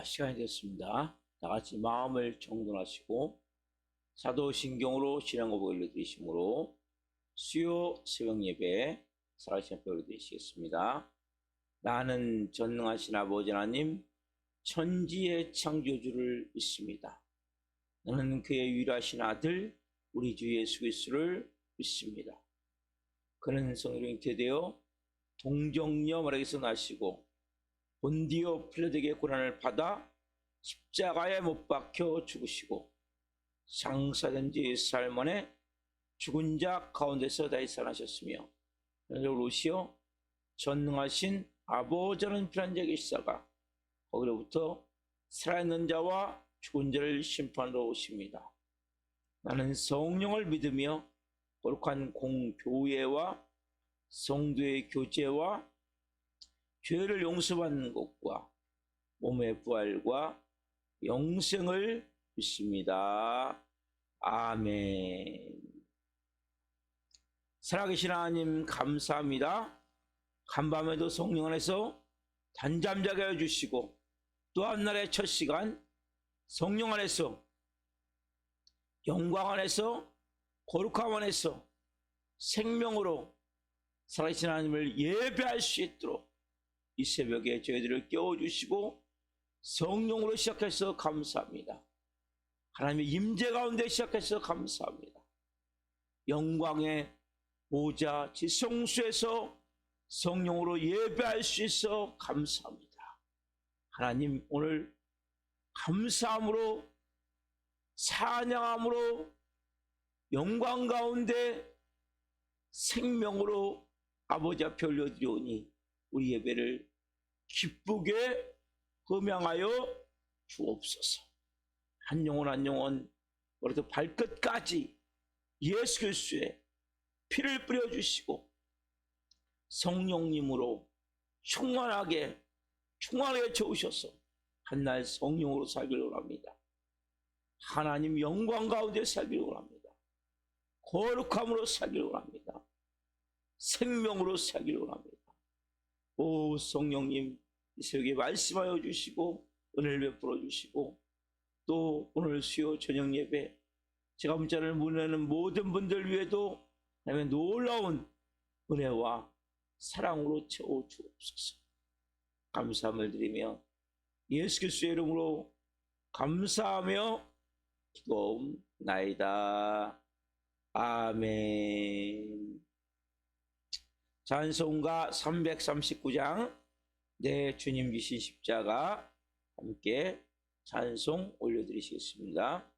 시간이 됐습니다. 다 같이 마음을 정돈하시고 사도신경으로 신앙 고백을 올려드리심으로 수요 새벽 예배 살아계신 앞에 올려드리시겠습니다. 나는 전능하신 아버지 하나님 천지의 창조주를 믿습니다. 나는 그의 유일하신 아들 우리 주 예수 그리스도를 믿습니다. 그는 성령으로 잉태되어 동정녀 마리아에게서 나시고 본디오 필라도에게 고난을 받아 십자가에 못 박혀 죽으시고 장사된 지 4일 만에 죽은 자 가운데서 다시 살아나셨으며 하늘로 오시어 전능하신 아버지는 필요한 자에게 계시다가 거기로부터 살아있는 자와 죽은 자를 심판하러 오십니다. 나는 성령을 믿으며 거룩한 공교회와 성도의 교제와 죄를 용서받는 것과 몸의 부활과 영생을 믿습니다. 아멘. 살아계신 하나님 감사합니다. 간밤에도 성령 안에서 단잠자게 해주시고 또 한날의 첫 시간 성령 안에서 영광 안에서 거룩함 안에서 생명으로 살아계신 하나님을 예배할 수 있도록 이 새벽에 저희들을 깨워주시고 성령으로 시작해서 감사합니다. 하나님의 임재 가운데 시작해서 감사합니다. 영광의 보좌 지성소에서 성령으로 예배할 수 있어 감사합니다. 하나님 오늘 감사함으로 찬양함으로 영광 가운데 생명으로 아버지 앞에 올려드리오니 우리 예배를 기쁘게 음양하여 주옵소서. 한 영혼 한 영혼 우리도 발끝까지 예수 그리스도의 피를 뿌려주시고 성령님으로 충만하게 채우셔서 한날 성령으로 살기를 원합니다. 하나님 영광 가운데 살기를 원합니다. 거룩함으로 살기를 원합니다. 생명으로 살기를 원합니다. 오 성령님 이 새벽에 말씀하여 주시고 은혜를 베풀어 주시고 또 오늘 수요 저녁 예배 제가 문자를 문의하는 모든 분들 위에도 하나님의 놀라운 은혜와 사랑으로 채워 주옵소서. 감사함을 드리며 예수 그리스도의 이름으로 감사하며 기도옵나이다. 아멘. 찬송가 339장 내 주님 지신 십자가 함께 찬송 올려드리시겠습니다.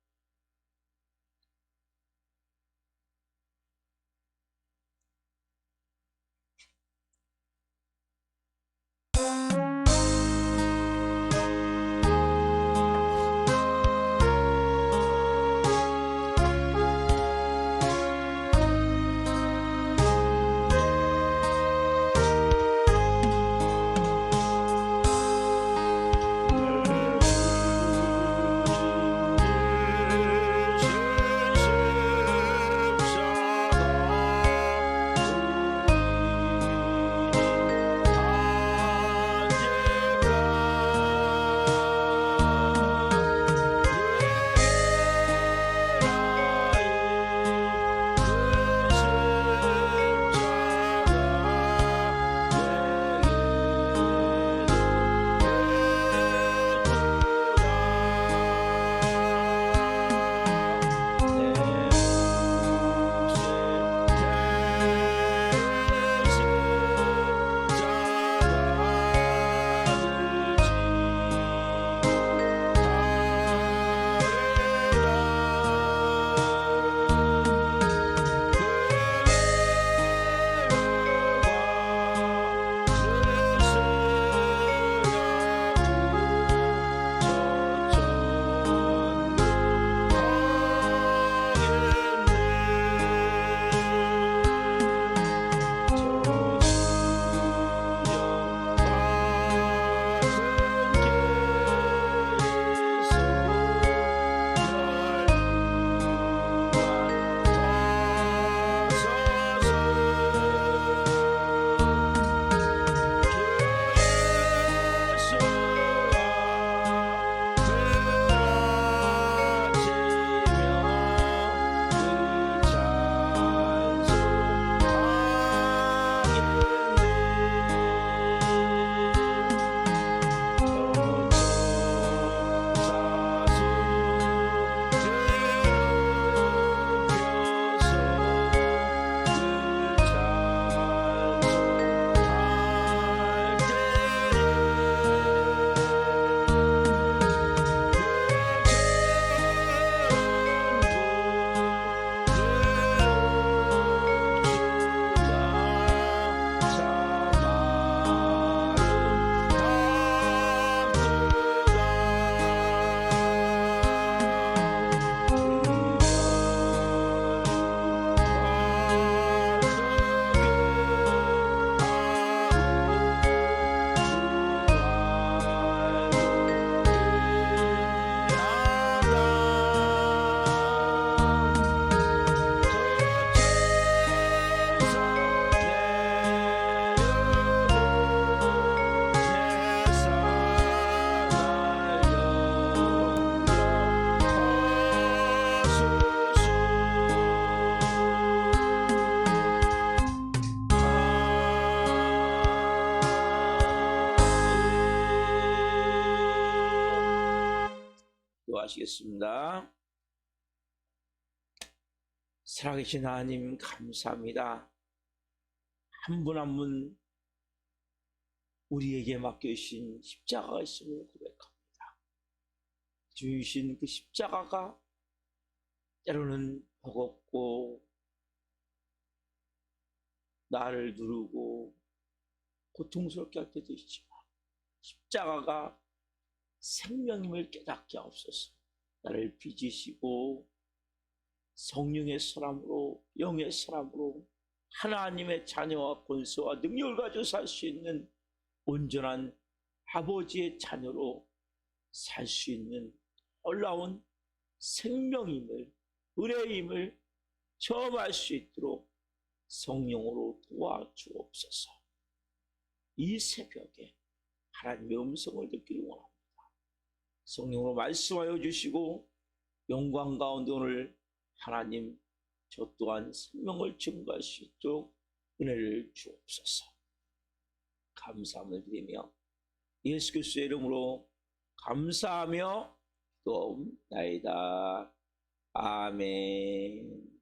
기도하시겠습니다. 살아계신 하나님 감사합니다. 한 분 한 분 우리에게 맡겨주신 십자가가 있음을 고백합니다. 주신 그 십자가가 때로는 버겁고 나를 누르고 고통스럽게 할 때도 있지만 십자가가 생명임을 깨닫게 하옵소서. 나를 빚으시고 성령의 사람으로 영의 사람으로 하나님의 자녀와 권세와 능력을 가지고 살 수 있는 온전한 아버지의 자녀로 살 수 있는 놀라운 생명임을 은혜임을 체험할 수 있도록 성령으로 도와주옵소서. 이 새벽에 하나님의 음성을 듣기를 원합니다. 성령으로 말씀하여 주시고 영광 가운데 오늘 하나님 저 또한 생명을 증거할 수 있도록 은혜를 주옵소서. 감사함을 드리며 예수 그리스도의 이름으로 감사하며 기도하옵나이다. 아멘.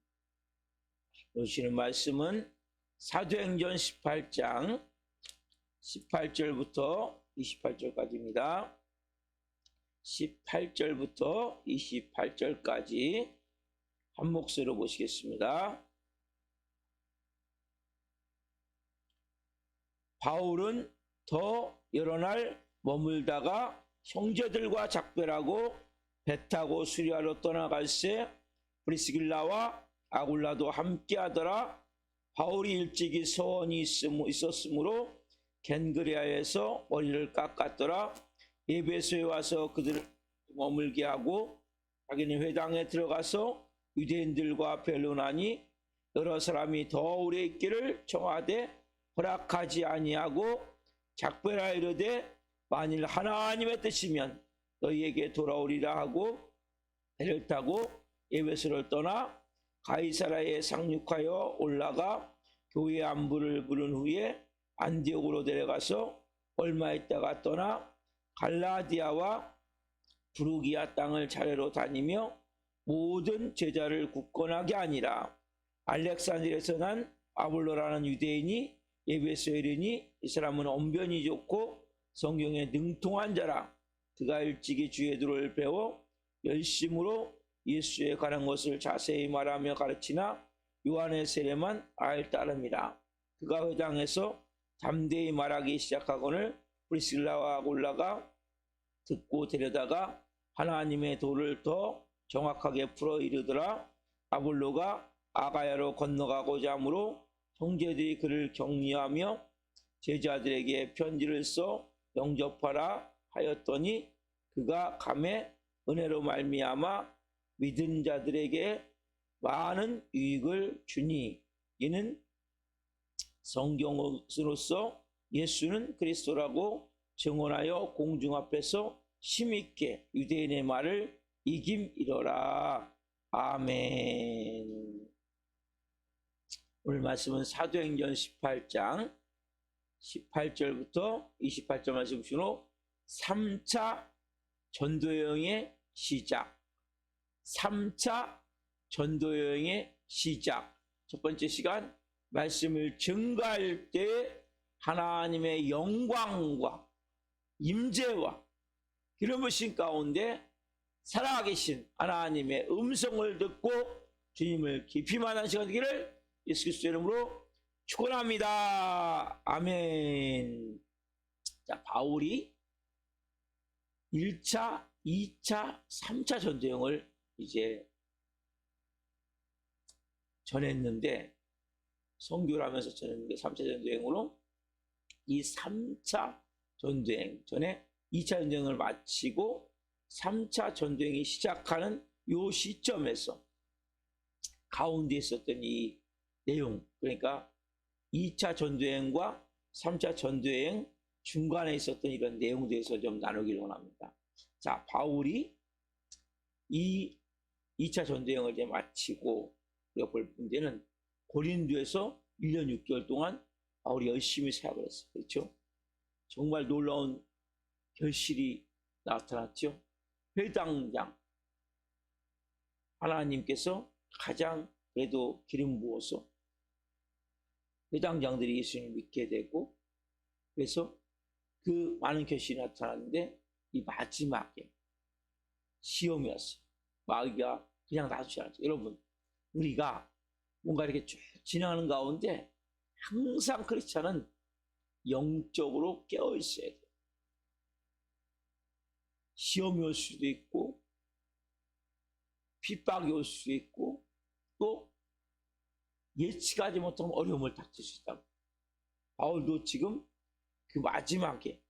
오시는 말씀은 사도행전 18장 18절부터 28절까지입니다. 18절부터 28절까지 한 목소리로 보시겠습니다. 바울은 더 여러 날 머물다가 형제들과 작별하고 배 타고 수리하러 떠나갈새 브리스길라와 아굴라도 함께하더라. 바울이 일찍이 서원이 있었으므로 겐그레아에서 머리를 깎았더라. 에베소에 와서 그들을 머물게 하고 자기는 회당에 들어가서 유대인들과 변론하니 여러 사람이 더 오래 있기를 청하되 허락하지 아니하고 작별하여 이르되 만일 하나님의 뜻이면 너희에게 돌아오리라 하고 배를 타고 에베소를 떠나 가이사라에 상륙하여 올라가 교회 안부를 물은 후에 안디옥으로 내려가서 얼마 있다가 떠나 갈라디아와 부르기아 땅을 차례로 다니며 모든 제자를 굳건하게 하니라. 알렉산드리아에서 난 아볼로라는 유대인이 에베소에 이르니 이 사람은 언변이 좋고 성경에 능통한 자라. 그가 일찍이 주의 도를 배워 열심으로 예수에 관한 것을 자세히 말하며 가르치나 요한의 세례만 알 따름이라. 그가 회당에서 담대히 말하기 시작하거늘 프리실라와 아굴라가 듣고 데려다가 하나님의 도를 더 정확하게 풀어 이르더라. 아볼로가 아가야로 건너가고자 하므로 형제들이 그를 격려하며 제자들에게 편지를 써 영접하라 하였더니 그가 감에 은혜로 말미암아 믿은 자들에게 많은 유익을 주니 이는 성경으로서 예수는 그리스도라고 증언하여 공중 앞에서 힘있게 유대인의 말을 이김이러라. 아멘. 오늘 말씀은 사도행전 18장 18절부터 28절 말씀 주로 3차 전도여행의 시작. 3차 전도여행의 시작. 첫 번째 시간 말씀을 증거할 때 하나님의 영광과 임재와 기름 부으심 가운데 살아계신 하나님의 음성을 듣고 주님을 깊이 만난 시간 되기를 예수 그리스도의 이름으로 축원합니다. 아멘. 자, 바울이 1차, 2차, 3차 전도여행을 이제 전했는데 선교를 하면서 전했는데 3차 전도여행으로 이 3차 전도여행 전에 2차 전도여행을 마치고 3차 전도여행이 시작하는 요 시점에서 가운데 있었던 이 내용, 그러니까 2차 전도여행과 3차 전도여행 중간에 있었던 이런 내용에 대해서 좀 나누기를 원합니다. 자, 바울이 이 2차 전도여행을 이제 마치고 우리가 볼 문제는 고린도에서 1년 6개월 동안 바울이 열심히 사역을 했어요. 그렇죠? 정말 놀라운 결실이 나타났죠. 회당장, 하나님께서 가장 그래도 기름 부어서 회당장들이 예수님을 믿게 되고, 그래서 그 많은 결실이 나타났는데 이 마지막에 시험이었어요. 마귀가 그냥 놔두지 않았죠. 여러분, 우리가 뭔가 이렇게 쭉 지나가는 가운데 항상 크리스찬은 영적으로 깨어 있어야 돼요. 시험이 올 수도 있고 핍박이 올 수도 있고 또 예측하지 못한 어려움을 닥칠 수 있다. 바울도 지금 그 마지막에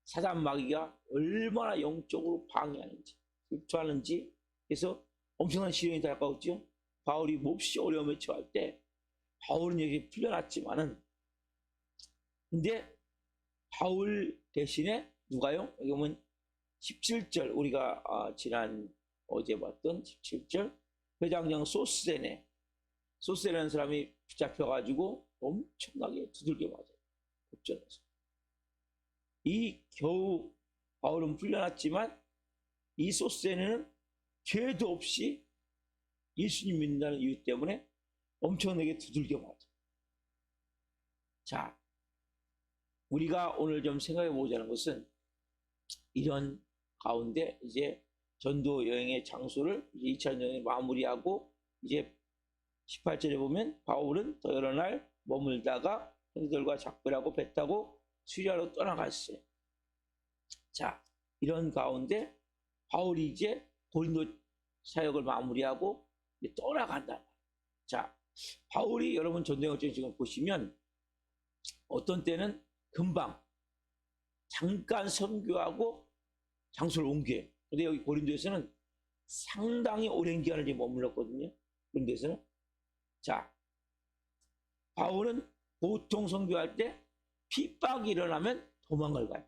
사단 마귀가 얼마나 영적으로 방해하는지 흡수하는지, 그래서 엄청난 시련이 다가오죠. 바울이 몹시 어려움에 처할 때 바울은 여기 풀려났지만은, 근데 바울 대신에 누가요? 여기 보면 17절, 우리가 지난 어제 봤던 17절, 회장장 소스데네라는 사람이 붙잡혀가지고 엄청나게 두들겨 맞아요. 법전에서. 이 겨우 바울은 풀려났지만 이 소스데네는 죄도 없이 예수님 믿는다는 이유 때문에 엄청나게 두들겨 맞아요. 자, 우리가 오늘 좀 생각해 보자는 것은, 이런 가운데 이제 전도 여행의 장소를 이제 2차 여행을 마무리하고, 이제 18절에 보면 바울은 더 여러 날 머물다가 형제들과 작별하고 배 타고 시리아로 떠나갔어요. 자, 이런 가운데 바울이 이제 고린도 사역을 마무리하고 이제 떠나간다. 자, 바울이 여러분 전도여행 지금 보시면 어떤 때는 금방 잠깐 선교하고 장소를 옮겨요. 근데 여기 고린도에서는 상당히 오랜 기간을 머물렀거든요. 고린도에서는. 자, 바울은 보통 선교할 때 핍박이 일어나면 도망을 가요.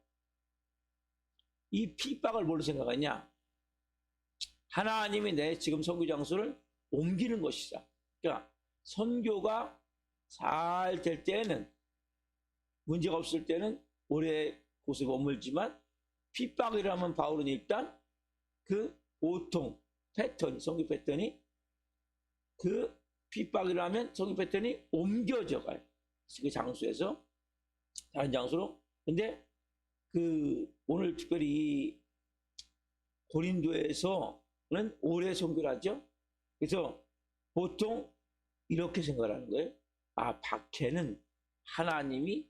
이 핍박을 뭘로 생각하냐? 하나님이 내 지금 선교 장소를 옮기는 것이다. 그러니까 선교가 잘 될 때는, 문제가 없을 때는 오래 곳에 머물지만, 핍박이 일어나면 바울은 일단 그 보통 패턴, 선교 패턴이, 그 핍박이 일어나면 선교 패턴이 옮겨져 가요. 그 장소에서 다른 장소로. 근데 그 오늘 특별히 고린도에서는 오래 선교를 하죠. 그래서 보통 이렇게 생각하는 거예요. 밖에는 하나님이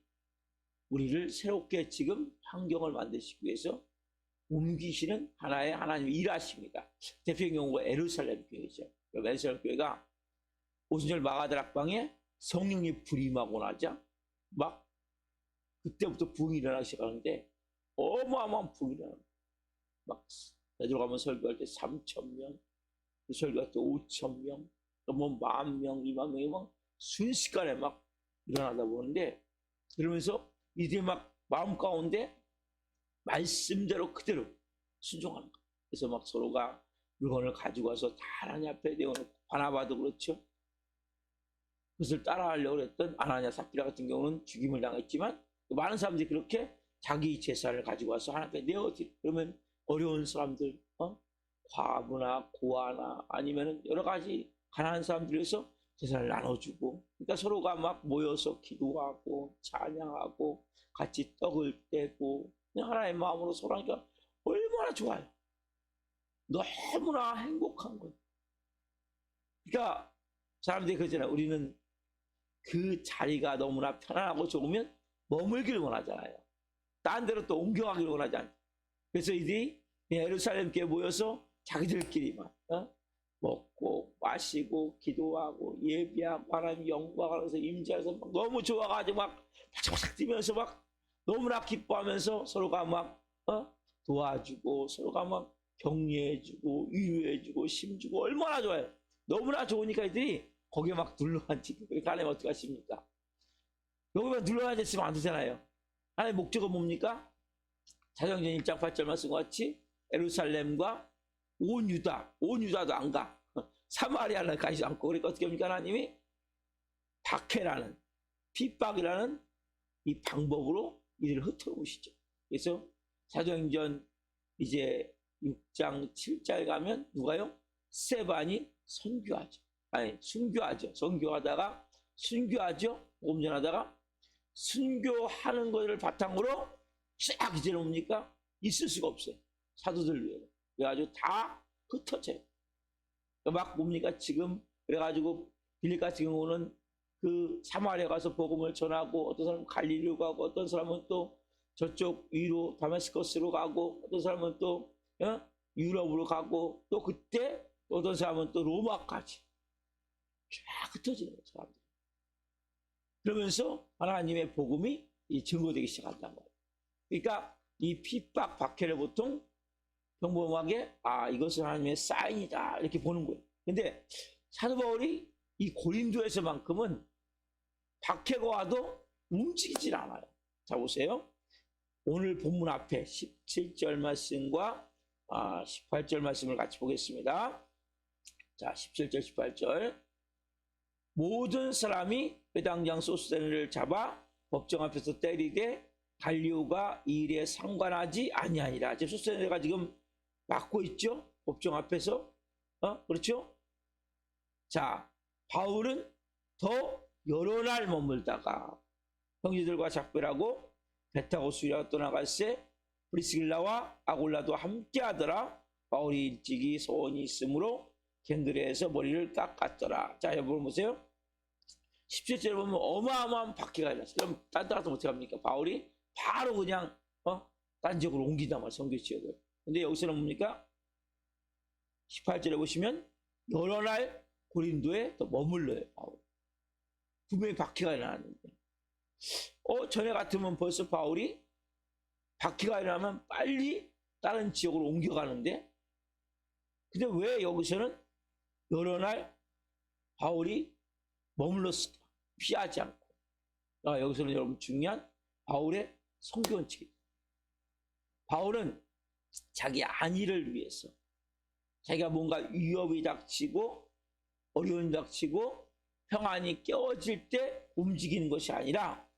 우리를 새롭게 지금 환경을 만드시기 위해서 옮기시는 하나의 하나님의 일하십니다. 대표적인 경우가 에루살렘 교회죠. 에루살렘 교회가 오순절 마가다락방에 성령이 불임하고 나자 막 그때부터 부흥이 일어나기 시작하는데, 어마어마한 부흥이 일어나요. 막 들어가면 설교할 때 3,000명, 설교할 때 5,000명, 또 뭐 10,000명, 20,000명이 막 순식간에 막 일어나다 보는데, 그러면서 이제 막 마음 가운데 말씀대로 그대로 순종하는 거예요. 그래서 막 서로가 물건을 가지고 와서 다 하나님 앞에 내어놓고, 바나바도 그렇죠. 그것을 따라하려고 했던 아나니아 삽비라 같은 경우는 죽임을 당했지만, 많은 사람들이 그렇게 자기 재산을 가지고 와서 하나님께 내어드려. 그러면 어려운 사람들, 과부나 고아나 아니면 여러 가지 가난한 사람들에서 재산을 나눠주고, 그러니까 서로가 막 모여서 기도하고 찬양하고 같이 떡을 떼고 하나의 마음으로 서로 하니까 얼마나 좋아요. 너무나 행복한 거예요. 그러니까 사람들이 그러잖아요. 우리는 그 자리가 너무나 편안하고 좋으면 머물기를 원하잖아요. 딴 데로 또 옮겨가기를 원하지 않아요. 그래서 이들이 예루살렘 교회에 모여서 자기들끼리만 먹고 마시고 기도하고 예배하고 하나님 영광하면서 임재해서 너무 좋아가지고 막 바짝바짝 뛰면서 막 너무나 기뻐하면서 서로가 막 도와주고 서로가 막 격려해주고 위로해주고 힘주고 얼마나 좋아요. 너무나 좋으니까 이들이 거기에 막 눌러앉히고, 하나님 어떻게 하십니까? 여기만 눌러앉았으면 안 되잖아요. 하나님 목적은 뭡니까? 사도행전 1장 8절 말씀과 같이 예루살렘과 온 유다도 안 가. 사마리아는 가지 않고, 그러니까 어떻게 합니까? 하나님이 박해라는, 핍박이라는 이 방법으로 이들을 흩어오시죠. 그래서 사도행전 이제 6장 7절 가면 누가요? 스데반이 선교하죠. 아니, 순교하죠. 선교하다가 순교하죠. 복음 전하다가 순교하는 것을 바탕으로 쫙 이제 뭡니까? 있을 수가 없어요. 사도들 위에. 그래가지고 다 흩어져요. 막 뭡니까? 지금 그래가지고 빌립 같은 경우는 그 사마리아 가서 복음을 전하고, 어떤 사람은 갈릴리로 가고, 어떤 사람은 또 저쪽 위로 다메스커스로 가고, 어떤 사람은 또 유럽으로 가고, 또 그때 어떤 사람은 또 로마까지 쫙 흩어지는 거예요. 사람들. 그러면서 하나님의 복음이 증거되기 시작한다는 거예요. 그러니까 이 핍박 박해를 보통 평범하게 이것은 하나님의 사인이다 이렇게 보는 거예요. 근데 사도 바울이 이 고린도에서만큼은 박해가 와도 움직이질 않아요. 자, 보세요. 오늘 본문 앞에 17절 말씀과 18절 말씀을 같이 보겠습니다. 자, 17절 18절. 모든 사람이 회당장 소스데네를 잡아 법정 앞에서 때리되 갈리오가 이 일에 상관하지 아니하니라. 지금 소스데네가 지금 막고 있죠. 법정 앞에서. 그렇죠? 자, 바울은 더 여러 날 머물다가 형제들과 작별하고 배 타고 수리하고 떠나갈새 프리스길라와 아골라도 함께 하더라. 바울이 일찍이 소원이 있으므로 겐드레에서 머리를 깎았더라. 자, 여러분 보세요. 17절에 보면 어마어마한 박해가 일어났어요. 그럼 딴 따라서 어떻게 합니까? 바울이 바로 그냥 딴 지역으로 옮긴단 말이에요. 선교 지역을. 근데 여기서는 뭡니까? 18절에 보시면 여러 날 고린도에 또 머물러요. 바울. 분명히 박해가 일어났는데 전에 같으면 벌써 바울이 박해가 일어나면 빨리 다른 지역으로 옮겨가는데, 근데 왜 여기서는 여러 날 바울이 머물렀을까? 피하지 않고. 여기서는 여러분 중요한 바울의 선교 원칙이에요. 바울은 자기 안위를 위해서, 자기가 뭔가 위협이 닥치고 어려움이 닥치고 평안이 깨어질 때 움직이는 것이 아니라,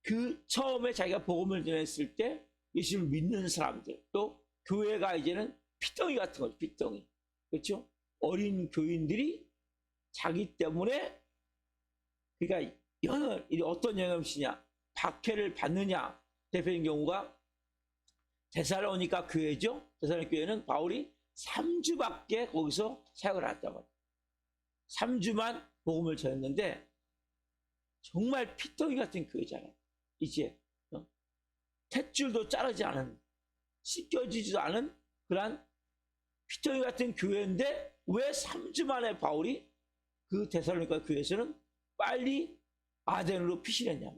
그 처음에 자기가 복음을 전했을 때 예수를 믿는 사람들, 또 교회가 이제는 피덩이 같은 거죠. 피덩이. 그렇죠? 어린 교인들이 자기 때문에, 그러니까 어떤 영향이냐, 박해를 받느냐. 대표적인 경우가 데살로니가 교회죠. 데살로니가 교회는 바울이 3주밖에 거기서 사역을 안 했단 말이에요. 3주만 복음을 전했는데 정말 피덩이 같은 교회잖아요. 이제 탯줄도 자르지 않은, 씻겨지지도 않은 그런 피덩이 같은 교회인데 왜 3주 만에 바울이 그 데살로니가 교회에서는 빨리 아덴으로 피신했냐.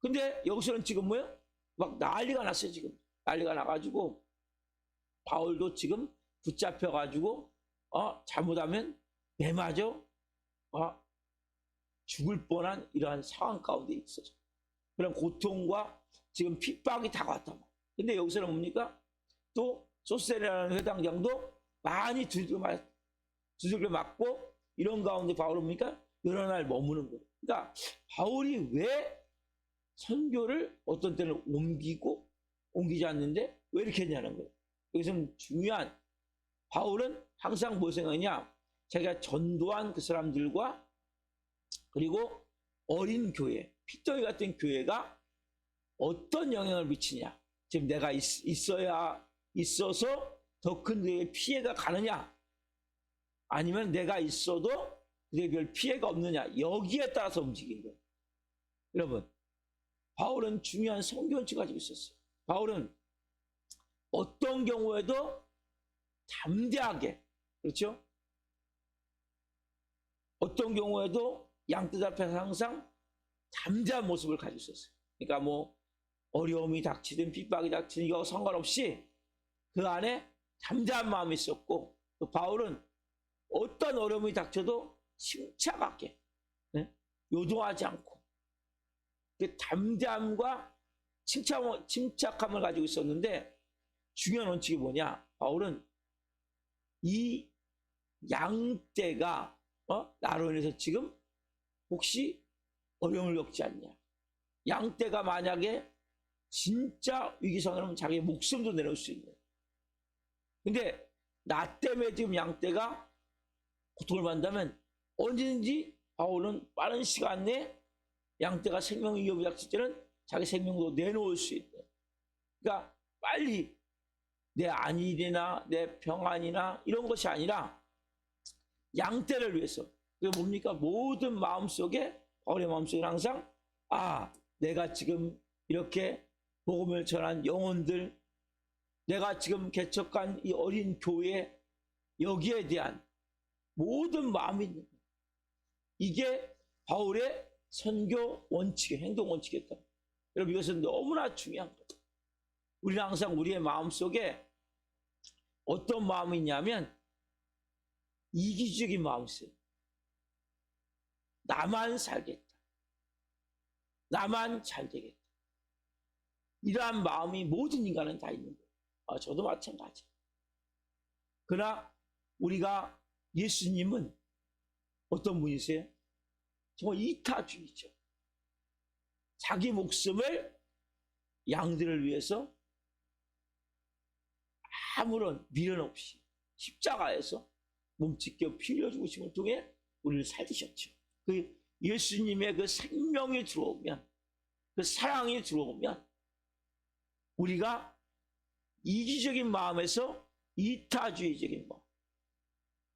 근데 여기서는 지금 뭐예요? 막 난리가 났어요. 지금 난리가 나가지고 바울도 지금 붙잡혀가지고 잘못하면 매 맞아 죽을 뻔한 이러한 상황 가운데 있어서 그런 고통과 지금 핍박이 다가왔단 말이에요. 근데 여기서는 뭡니까? 또 소스데네라는 회당장도 많이 두들겨 맞고 이런 가운데 바울은 뭡니까? 여러 날 머무는 거예요. 그러니까 바울이 왜 선교를 어떤 때는 옮기지 않는데 왜 이렇게 했냐는 거예요. 여기서는 중요한, 바울은 항상 뭐 생각하냐, 자기가 전도한 그 사람들과 그리고 어린 교회, 피덩이 같은 교회가 어떤 영향을 미치냐, 지금 내가 있어서 더 큰 교회에 피해가 가느냐, 아니면 내가 있어도 그에 별 피해가 없느냐, 여기에 따라서 움직인 거예요. 여러분, 바울은 중요한 선교 원칙을 가지고 있었어요. 바울은 어떤 경우에도 담대하게, 그렇죠? 어떤 경우에도 양뜻 앞에서 항상 담대한 모습을 가지고 있었어요. 그러니까 뭐 어려움이 닥치든 핍박이 닥치든 이거 상관없이 그 안에 담대한 마음이 있었고, 또 바울은 어떤 어려움이 닥쳐도 침착하게, 요동하지 않고 그 담대함과 침착함을 가지고 있었는데, 중요한 원칙이 뭐냐, 바울은 이 양떼가 나로 인해서 지금 혹시 어려움을 겪지 않냐, 양떼가 만약에 진짜 위기 상황이면 자기의 목숨도 내놓을 수 있는, 근데 나 때문에 지금 양떼가 고통을 받는다면 언제든지 바울은 빠른 시간 내에 양떼가 생명 위협이 닥칠 때는 자기 생명도 내놓을 수 있다. 그러니까 빨리 내 안일이나 내 평안이나 이런 것이 아니라 양떼를 위해서. 그게 뭡니까? 모든 마음속에, 바울의 마음속에 항상 내가 지금 이렇게 복음을 전한 영혼들, 내가 지금 개척한 이 어린 교회, 여기에 대한 모든 마음이 있는 거예요. 이게 바울의 선교 원칙의 행동 원칙이었다. 여러분, 이것은 너무나 중요한 거예요. 우리는 항상 우리의 마음속에 어떤 마음이 있냐면 이기적인 마음이 있어요. 나만 살겠다. 나만 잘 되겠다. 이러한 마음이 모든 인간은 다 있는 거예요. 저도 마찬가지. 그러나 우리가 예수님은 어떤 분이세요? 정말 이타주의죠. 자기 목숨을 양들을 위해서 아무런 미련 없이 십자가에서 몸찢겨 피 흘려 죽으심을 통해 우리를 살리셨죠. 그 예수님의 그 생명이 들어오면, 그 사랑이 들어오면 우리가 이기적인 마음에서 이타주의적인 마음,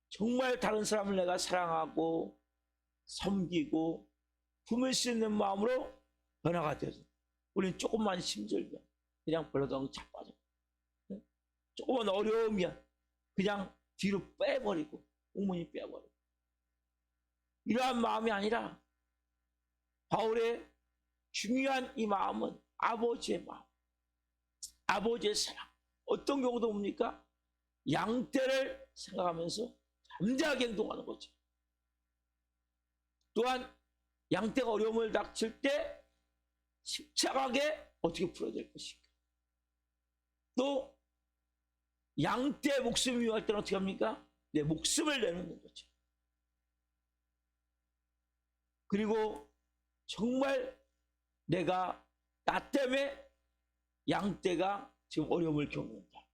정말 다른 사람을 내가 사랑하고 섬기고 품을 수 있는 마음으로 변화가 되어서 우리는 조금만 힘들면 그냥 벌러덩 자빠져, 조금만 어려우면 그냥 뒤로 빼버리고 옥문이 빼버리고, 이러한 마음이 아니라 바울의 중요한 이 마음은 아버지의 마음, 아버지의 사랑. 어떤 경우도 뭡니까? 양떼를 생각하면서 담대하게 행동하는 거죠. 또한 양떼가 어려움을 닥칠 때 침착하게 어떻게 풀어야 될 것인가. 또 양떼 목숨이 위험할 때는 어떻게 합니까? 내 목숨을 내놓는 거죠. 그리고 정말 내가 나 때문에 양떼가 지금 어려움을 겪는다,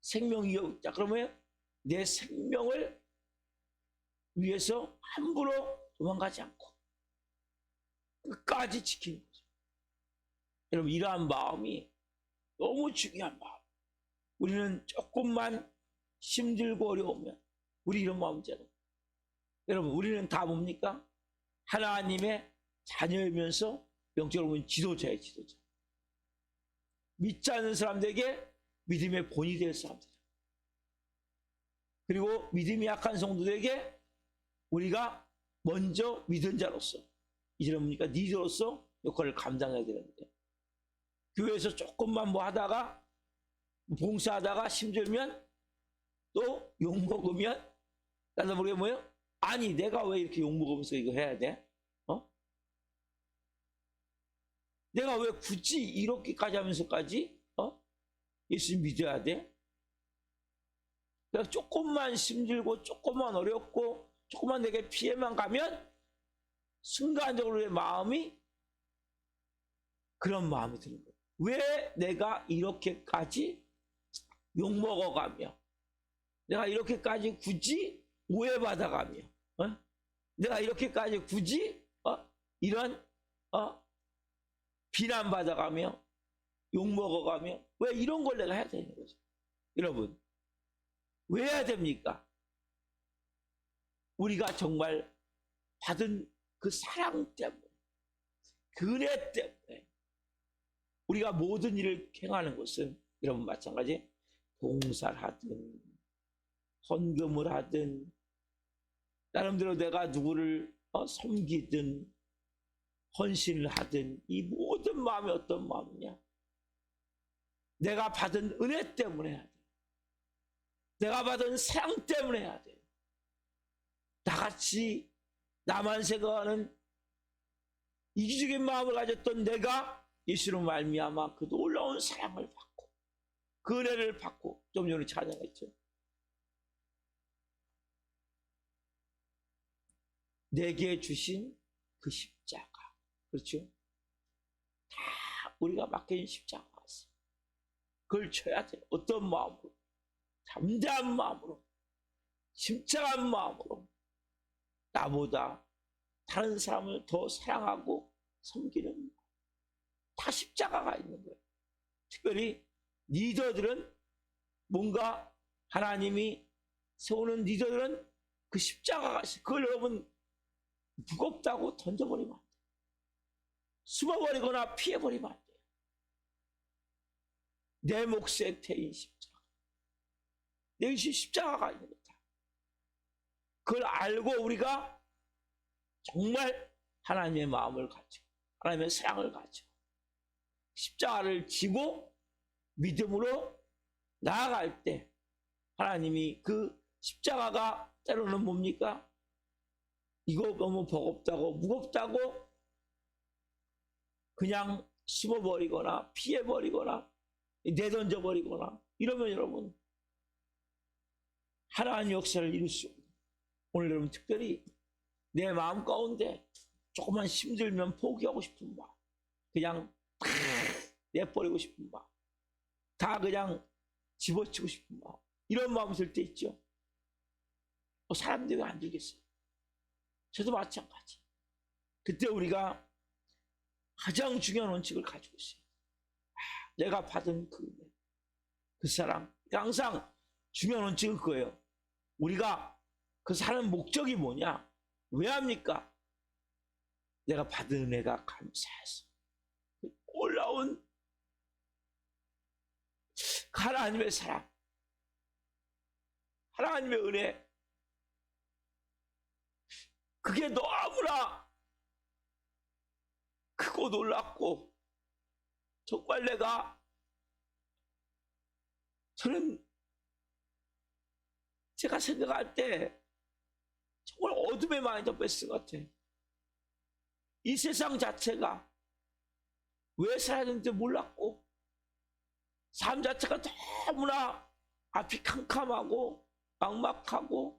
생명 위협이 있다. 그러면 내 생명을 위해서 함부로 도망가지 않고 끝까지 지키는 거죠. 여러분, 이러한 마음이 너무 중요한 마음. 우리는 조금만 힘들고 어려우면 우리 이런 마음이잖아요. 여러분, 우리는 다 뭡니까? 하나님의 자녀이면서 영적으로 보면 지도자예요, 지도자. 믿지 않는 사람들에게 믿음의 본이 될 사람들, 그리고 믿음이 약한 성도들에게 우리가 먼저 믿은 자로서, 이제는 뭡니까? 리더로서 역할을 감당해야 되는데, 교회에서 조금만 뭐 하다가 봉사하다가 힘들면 또 욕먹으면 나도 모르게 뭐예요? 아니 내가 왜 이렇게 욕먹으면서 이거 해야 돼? 내가 왜 굳이 이렇게까지 하면서까지 예수님 믿어야 돼? 내가 조금만 힘들고 조금만 어렵고 조금만 내게 피해만 가면 순간적으로 내 마음이 그런 마음이 드는 거예요. 왜 내가 이렇게까지 욕먹어가며, 내가 이렇게까지 굳이 오해받아가며, 내가 이렇게까지 굳이 이런 비난받아가며 욕먹어가며 왜 이런 걸 내가 해야 되는 거죠? 여러분, 왜 해야 됩니까? 우리가 정말 받은 그 사랑 때문에, 그 은혜 때문에 우리가 모든 일을 행하는 것은 여러분 마찬가지 봉사를 하든 헌금을 하든 나름대로 내가 누구를 섬기든 헌신을 하든 이 모든 마음이 어떤 마음이냐? 내가 받은 은혜 때문에 해야 돼. 내가 받은 사랑 때문에 해야 돼. 나같이 나만 생각하는 이기적인 마음을 가졌던 내가 예수로 말미암아 그 놀라운 사랑을 받고 그 은혜를 받고, 좀 전에 찬양했죠. 내게 주신 그 십자가, 그렇죠? 다 우리가 맡겨진 십자가. 그걸 쳐야 돼. 어떤 마음으로? 담대한 마음으로, 침착한 마음으로 나보다 다른 사람을 더 사랑하고 섬기는, 다 십자가가 있는 거예요. 특별히 리더들은, 뭔가 하나님이 세우는 리더들은 그 십자가가 있어요. 그걸 여러분 무겁다고 던져버리면 안 돼요. 숨어버리거나 피해버리면 안 돼요. 내 몫에 태인 십자가, 내 십자가가 있는 거다. 그걸 알고 우리가 정말 하나님의 마음을 가지고, 하나님의 사랑을 가지고 십자가를 지고 믿음으로 나아갈 때, 하나님이 그 십자가가 때로는 뭡니까? 이거 너무 버겁다고, 무겁다고 그냥 숨어버리거나 피해버리거나 내던져버리거나 이러면 여러분 하나님 역사를 이룰 수 없는, 오늘 여러분 특별히 내 마음 가운데 조금만 힘들면 포기하고 싶은 마음, 그냥 내버리고 싶은 마음, 다 그냥 집어치고 싶은 마음, 이런 마음 들 때 있죠. 사람들이 왜 안 들겠어요? 저도 마찬가지. 그때 우리가 가장 중요한 원칙을 가지고 있어요. 내가 받은 그 은혜, 그 사랑. 항상 중요한 원칙은 그거예요. 우리가 그 사는 목적이 뭐냐? 왜 합니까? 내가 받은 은혜가 감사해서 올라온 하나님의 사랑, 하나님의 은혜, 그게 너무나 크고 놀랍고, 정말 저는 제가 생각할 때 정말 어둠에 많이 덮였을 것 같아요. 이 세상 자체가 왜 살아있는지 몰랐고, 삶 자체가 너무나 앞이 캄캄하고 막막하고,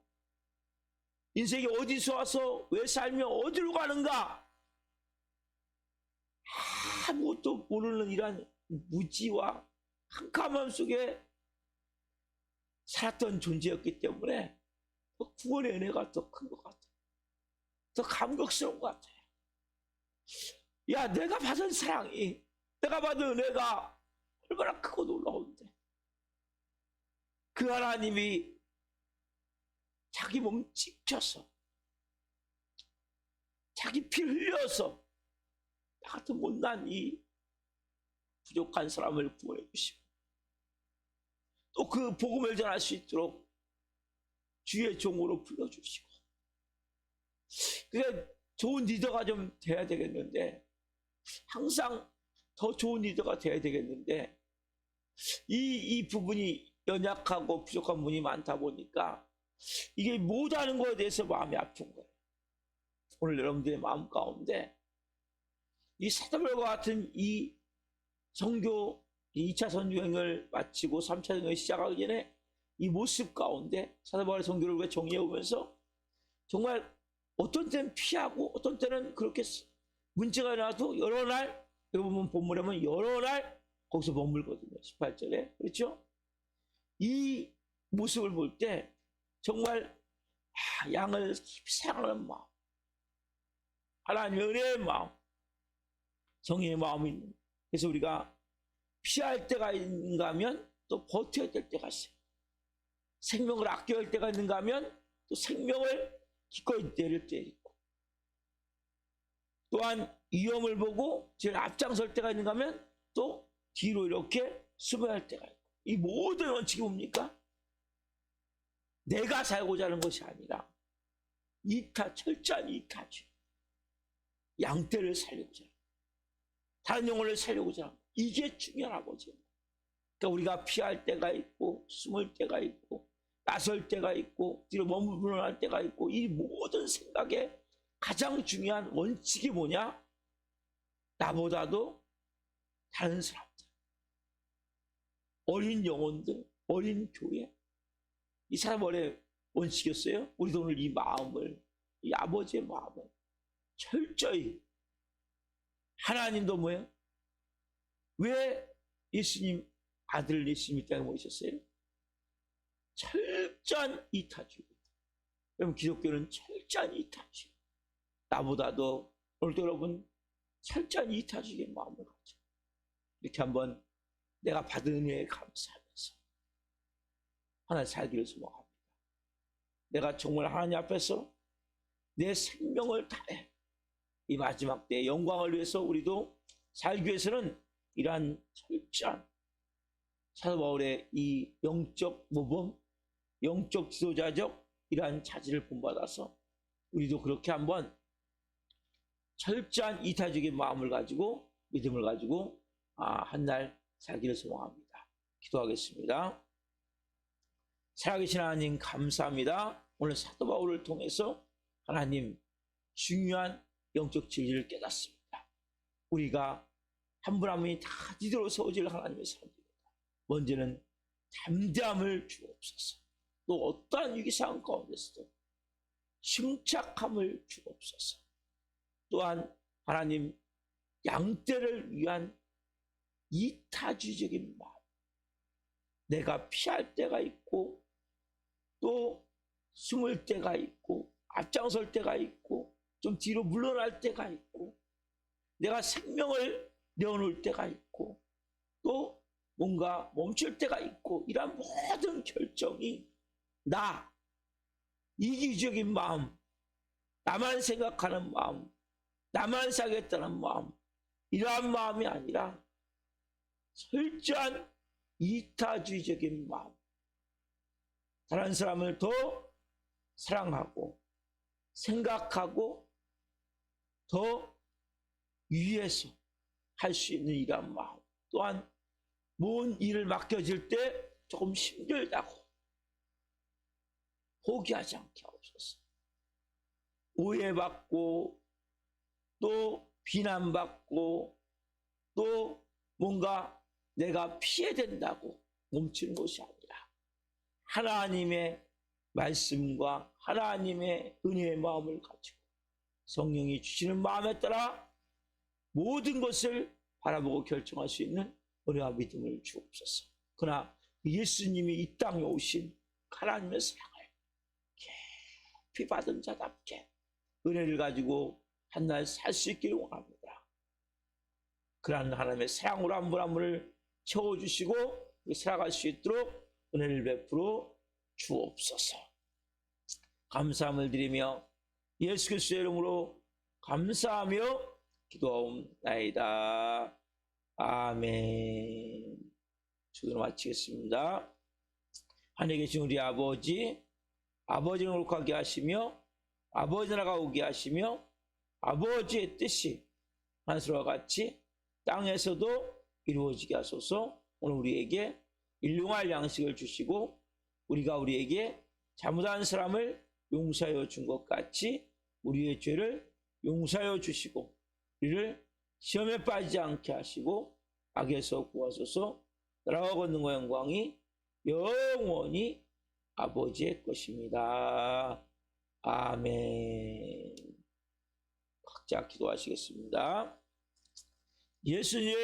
인생이 어디서 와서 왜 살며 어디로 가는가 아무것도 모르는 이런 무지와 캄캄함 속에 살았던 존재였기 때문에 더 구원의 은혜가 더 큰 것 같아요. 더 감격스러운 것 같아요. 야, 내가 받은 사랑이, 내가 받은 은혜가 얼마나 크고 놀라운데, 그 하나님이 자기 몸 찍혀서 자기 피를 흘려서 나 같은 못난 이 부족한 사람을 구원해 주시고, 또 그 복음을 전할 수 있도록 주의 종으로 불러주시고, 그게 좋은 리더가 좀 돼야 되겠는데, 항상 더 좋은 리더가 돼야 되겠는데, 이 부분이 연약하고 부족한 부분이 많다 보니까 이게 못하는 것에 대해서 마음이 아픈 거예요. 오늘 여러분들의 마음 가운데 이 사도바울과 같은 이 선교 2차 선교행을 마치고 3차 선교행을 시작하기 전에 이 모습 가운데 사도바울의 선교를 우리가 정리해 보면서 정말 어떤 때는 피하고 어떤 때는 그렇게 문제가 나도 여러 날, 여기 보면 본문에 보면 여러 날 거기서 머물거든요. 18절에. 그렇죠? 이 모습을 볼 때 정말 양을 깊이 사랑하는 마음, 하나님의 은혜의 마음, 성령의 마음이 있는, 그래서 우리가 피할 때가 있는가 하면 또 버텨야 될 때가 있어요. 생명을 아껴야 할 때가 있는가 하면 또 생명을 기꺼이 내릴 때 있고, 또한 위험을 보고 제일 앞장설 때가 있는가 하면 또 뒤로 이렇게 숨어야 할 때가 있고, 이 모든 원칙이 뭡니까? 내가 살고자 하는 것이 아니라 철저한 이타주, 양떼를 살려고자 하는, 다른 영혼을 살려고자 하는, 이게 중요한 아버지예요. 그러니까 우리가 피할 때가 있고 숨을 때가 있고 나설 때가 있고 뒤로 머무르는 때가 있고, 이 모든 생각에 가장 중요한 원칙이 뭐냐? 나보다도 다른 사람들, 어린 영혼들, 어린 교회, 이 사람 원래 원칙이었어요. 우리도 오늘 이 마음을, 이 아버지의 마음을 철저히, 하나님도 뭐예요? 왜 예수님 아들 예수님 이 땅에 모셨어요? 철저한 이타주의. 여러분, 기독교는 철저한 이타주의. 나보다도 오늘도 여러분 철저한 이타주의의 마음을 가져 이렇게 한번 내가 받은 은혜에 감사하면서 하나님 살기를 소망합니다. 내가 정말 하나님 앞에서 내 생명을 다해 이 마지막 때의 영광을 위해서 우리도 살기 위해서는 이러한 철저한 사도 바울의 이 영적 모범, 영적 지도자적 이러한 자질을 본받아서 우리도 그렇게 한번 철저한 이타적인 마음을 가지고 믿음을 가지고 한날 살기를 소망합니다. 기도하겠습니다. 살아계신 하나님 감사합니다. 오늘 사도 바울을 통해서 하나님 중요한 영적 진리를 깨닫습니다. 우리가 한 분 한 분이 다 이대로 세워질 하나님의 사람입니다. 먼저는 담대함을 주옵소서. 또 어떠한 위기 상황 가운데서도 침착함을 주옵소서. 또한 하나님 양떼를 위한 이타주의적인 마음, 내가 피할 때가 있고 또 숨을 때가 있고 앞장설 때가 있고 좀 뒤로 물러날 때가 있고 내가 생명을 내어놓을 때가 있고 또 뭔가 멈출 때가 있고 이러한 모든 결정이 나 이기적인 마음, 나만 생각하는 마음, 나만 살겠다는 마음, 이러한 마음이 아니라 철저한 이타주의적인 마음, 다른 사람을 더 사랑하고 생각하고 더 위해서 할 수 있는 이러한 마음, 또한 모든 일을 맡겨질 때 조금 힘들다고 포기하지 않게 하옵소서. 오해받고 또 비난받고 또 뭔가 내가 피해된다고 멈추는 것이 아니라 하나님의 말씀과 하나님의 은혜의 마음을 가지고 성령이 주시는 마음에 따라 모든 것을 바라보고 결정할 수 있는 은혜와 믿음을 주옵소서. 그러나 예수님이 이 땅에 오신 하나님의 사랑을 깊이 받은 자답게 은혜를 가지고 한날 살 수 있기를 원합니다. 그러한 하나님의 사랑으로 한 분 한 분을 채워주시고 살아갈 수 있도록 은혜를 베풀어 주옵소서. 감사함을 드리며 예수 그리스도의 이름으로 감사하며 기도하옵나이다. 아멘. 주기도 마치겠습니다. 하늘에 계신 우리 아버지, 아버지를 거룩하게 하시며 아버지 나라가 오게 하시며 아버지의 뜻이 하늘과 같이 땅에서도 이루어지게 하소서. 오늘 우리에게 일용할 양식을 주시고 우리가 우리에게 잘못한 사람을 용서하여 준 것 같이 우리의 죄를 용서하여 주시고 우리를 시험에 빠지지 않게 하시고 악에서 구하소서. 나라와 권능과 영광이 영원히 아버지의 것입니다. 아멘. 각자 기도하시겠습니다. 예수님